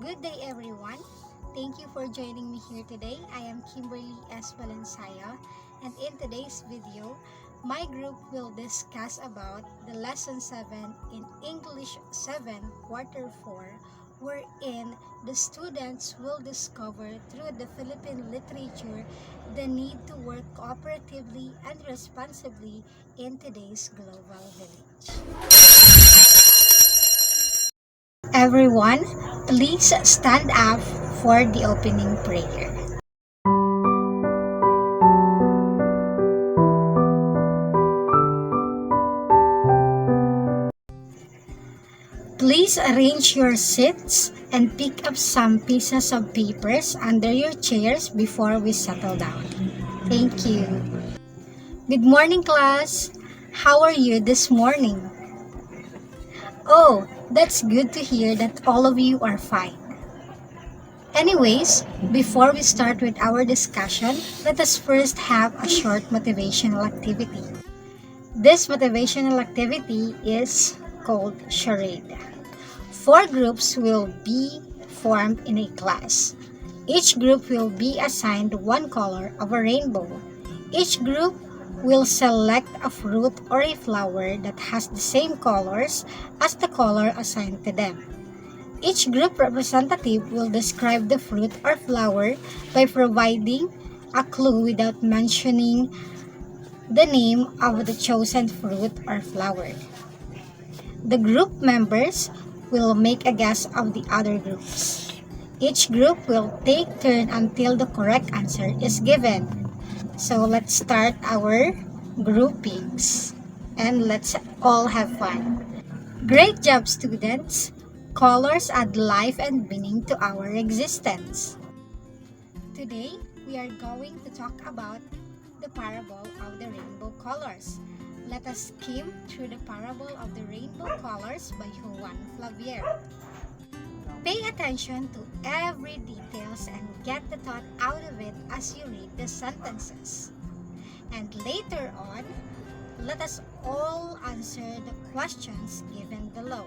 Good day everyone. Thank you for joining me here today. I am Kimberly S. Valencia, and in today's video, my group will discuss about the lesson 7 in English 7 quarter 4, wherein the students will discover through the Philippine literature the need to work cooperatively and responsibly in today's global village. Everyone, please stand up for the opening prayer. Please arrange your seats and pick up some pieces of papers under your chairs before we settle down. Thank you. Good morning, class. How are you this morning? Oh, that's good to hear that all of you are fine. Anyways, before we start with our discussion, let us first have a short motivational activity. This motivational activity is called charade. 4 groups will be formed in a class. Each group will be assigned one color of a rainbow. Each group will select a fruit or a flower that has the same colors as the color assigned to them. Each group representative will describe the fruit or flower by providing a clue without mentioning the name of the chosen fruit or flower. The group members will make a guess of the other groups. Each group will take turn until the correct answer is given. So let's start our groupings and let's all have fun. Great job, students! Colors add life and meaning to our existence. Today, we are going to talk about the parable of the rainbow colors. Let us skim through the parable of the rainbow colors by Juan M Flavier. Pay attention to every details and get the thought out of it as you read the sentences. And later on, let us all answer the questions given below.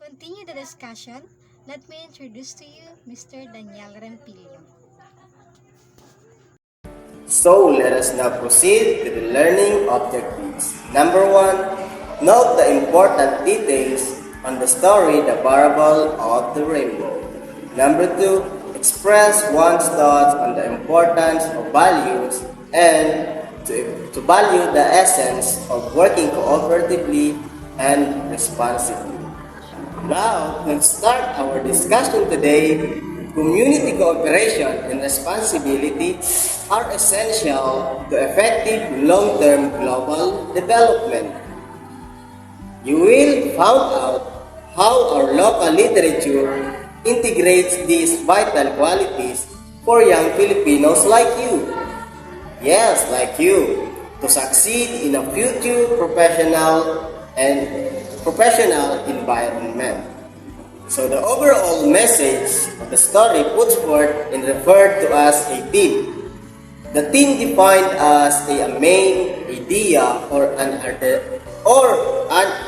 Continue the discussion. Let me introduce to you Mr. Daniel Rempilio. So let us now proceed to the learning objectives. Number 1, note the important details on the story, the parable of the rainbow. Number 2, express one's thoughts on the importance of values and to value the essence of working cooperatively and responsibly. Now, let's start our discussion today. Community cooperation and responsibility are essential to effective long-term global development. You will find out how our local literature integrates these vital qualities for young Filipinos like you. Yes, like you, to succeed in a future professional environment. So the overall message of the story puts forth and referred to as a theme. The theme defined as a main idea or an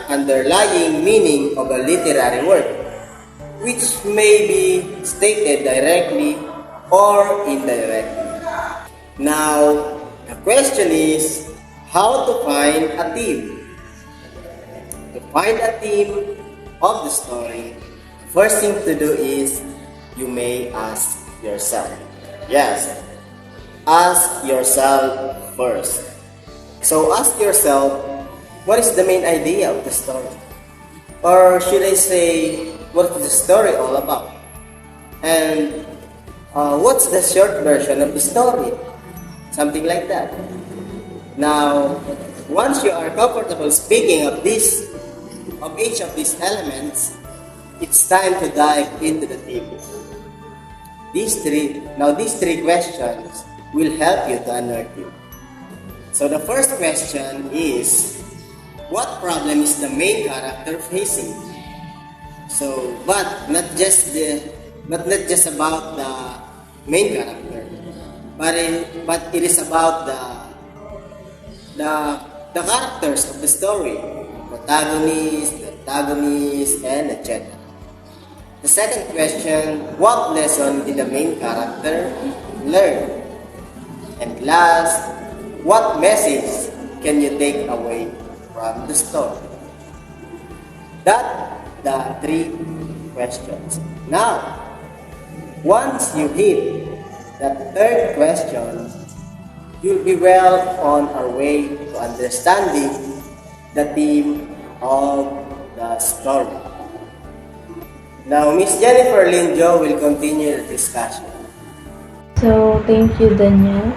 underlying meaning of a literary work, which may be stated directly or indirectly. Now, the question is, how to find a theme? To find a theme of the story, the first thing to do is you may ask yourself. Yes, ask yourself first. So ask yourself, what is the main idea of the story? Or should I say, what is the story all about? And what's the short version of the story? Something like that. Now, once you are comfortable speaking of this of each of these elements, it's time to dive into the theme. These three questions will help you to unearth it. So the first question is, what problem is the main character facing? So, but not just about the main character, but it is about the characters of the story, protagonist, the antagonist, and etc. The second question, what lesson did the main character learn? And last, what message can you take away from the story? That the three questions. Now, once you hit that third question, you'll be well on our way to understanding the theme of the story. Now, Miss Jennifer Linjo will continue the discussion. So, thank you, Daniel.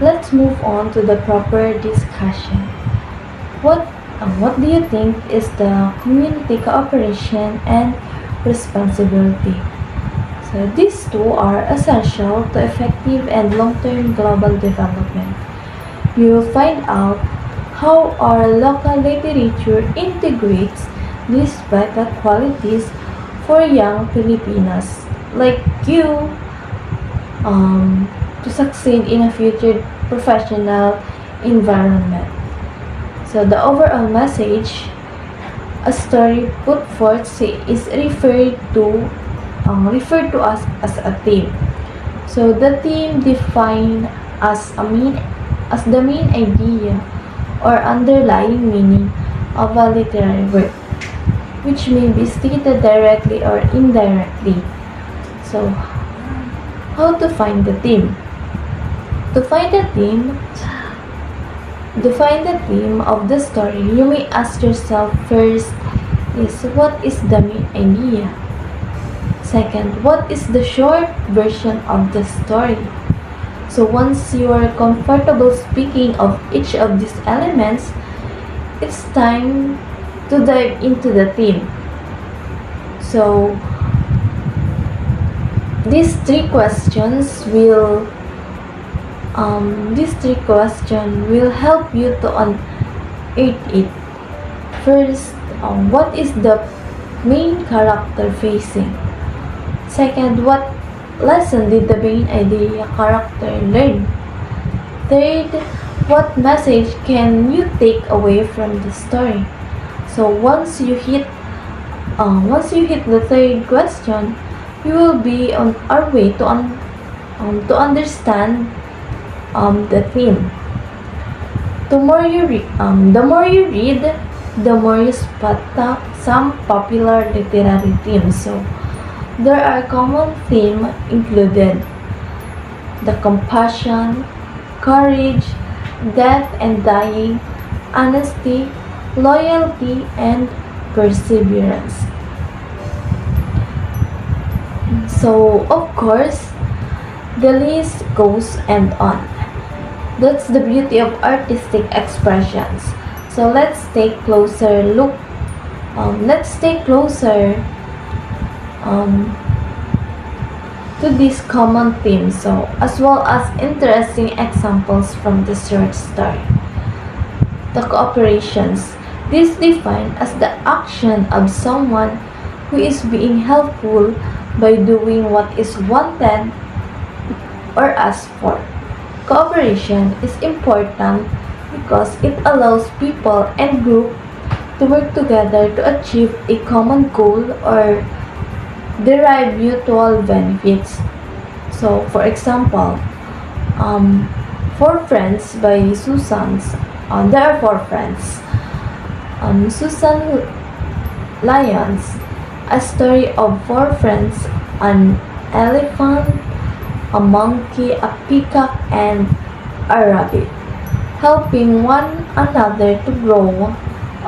Let's move on to the proper discussion. What do you think is the community cooperation and responsibility? So, these two are essential to effective and long-term global development. You will find out how our local literature integrates these vital qualities for young Filipinos like you to succeed in a future professional environment. So the overall message a story put forth is referred to us as a theme. So the theme defined as the main idea or underlying meaning of a literary work, which may be stated directly or indirectly. So, how to find the theme? To find the theme of the story, you may ask yourself first is what is the main idea? Second, what is the short version of the story? So once you are comfortable speaking of each of these elements, it's time to dive into the theme. So these three questions will help you to unearth it. First, what is the main character facing? Second, what lesson did the main idea character learn? Third, what message can you take away from the story? So once you hit the third question, you will be on our way to understand the theme. The more you read, the more you spot some popular literary themes. So there are common themes included: the compassion, courage, death and dying, honesty, loyalty, and perseverance. So, of course, the list goes and on. That's the beauty of artistic expressions. So let's take closer look. To these common themes, so as well as interesting examples from the short story. The cooperations. This defined as the action of someone who is being helpful by doing what is wanted or asked for. Cooperation is important because it allows people and groups to work together to achieve a common goal or derive mutual benefits. So, for example, Four Friends by Susan's. There are four friends. Susan Lyons, a story of four friends: an elephant, a monkey, a peacock, and a rabbit, helping one another to grow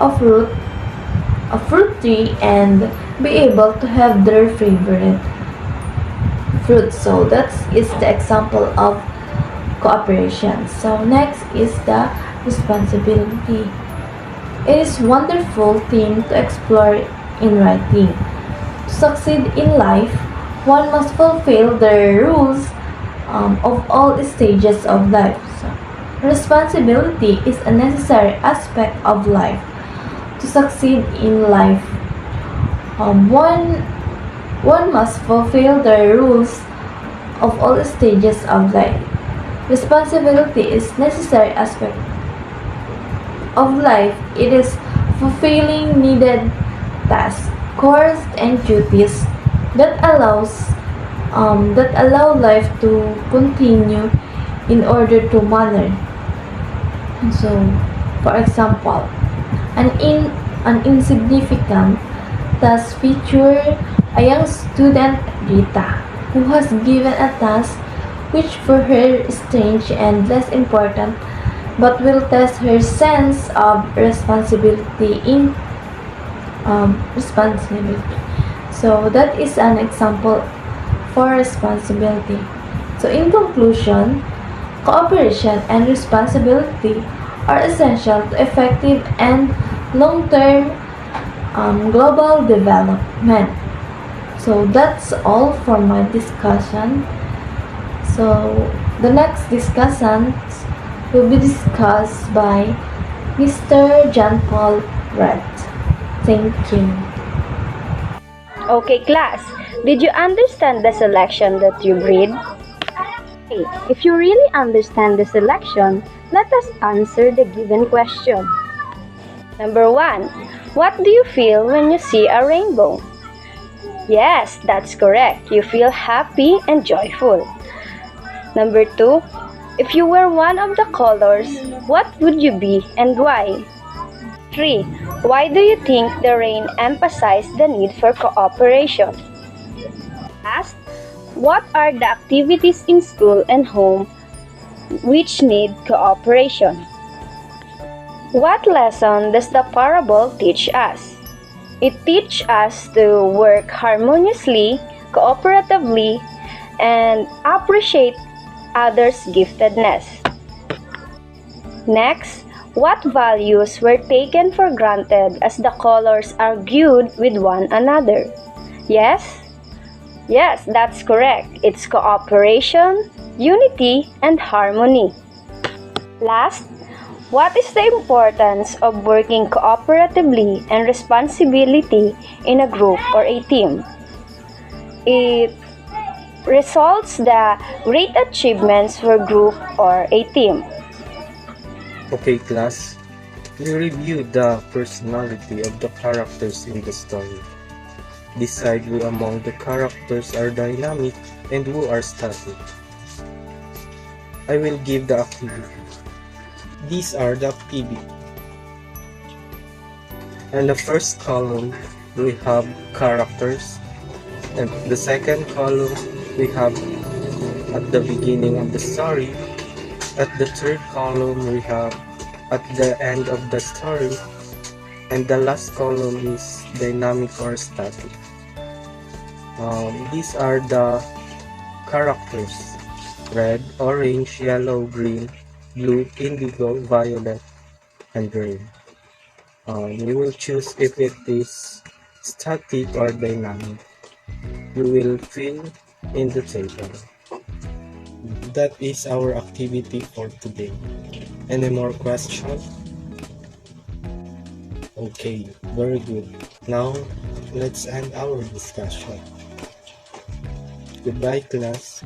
a fruit tree and be able to have their favorite fruit. So that is the example of cooperation. So next is the responsibility. It is a wonderful thing to explore in writing. To succeed in life, one must fulfill the rules of all stages of life. So, responsibility is a necessary aspect of life. To succeed in life, one must fulfill the rules of all stages of life. Responsibility is necessary aspect of life. It is fulfilling needed tasks, chores, and duties that allow life to continue in order to manner. So, for example, an insignificant task feature a young student Rita, who has given a task which for her is strange and less important, but will test her sense of responsibility. So that is an example for responsibility. So in conclusion, cooperation and responsibility are essential to effective and long-term global development. So that's all for my discussion. So the next discussions will be discussed by Mr. John Paul Red. Thank you. Okay, class, did you understand the selection that you read? Okay, if you really understand the selection, let us answer the given question. Number 1. What do you feel when you see a rainbow? Yes, that's correct. You feel happy and joyful. Number 2. If you were one of the colors, what would you be and why? 3. Why do you think the rain emphasized the need for cooperation? Last, what are the activities in school and home which need cooperation? What lesson does the parable teach us? It teaches us to work harmoniously, cooperatively, and appreciate others' giftedness. Next, what values were taken for granted as the colors argued with one another? Yes? Yes, that's correct. It's cooperation, unity, and harmony. Last, what is the importance of working cooperatively and responsibility in a group or a team? It results the great achievements for group or a team. Okay, class. We review the personality of the characters in the story. Decide who among the characters are dynamic and who are static. I will give the activity. These are the activities. In the first column, we have characters. And the second column, we have at the beginning of the story. At the third column, we have at the end of the story. And the last column is dynamic or static. These are the characters: red, orange, yellow, green, blue, indigo, violet, and green. You will choose if it is static or dynamic. You will fill in the table. That is our activity for today. Any more questions? Okay, very good. Now, let's end our discussion. Goodbye, class.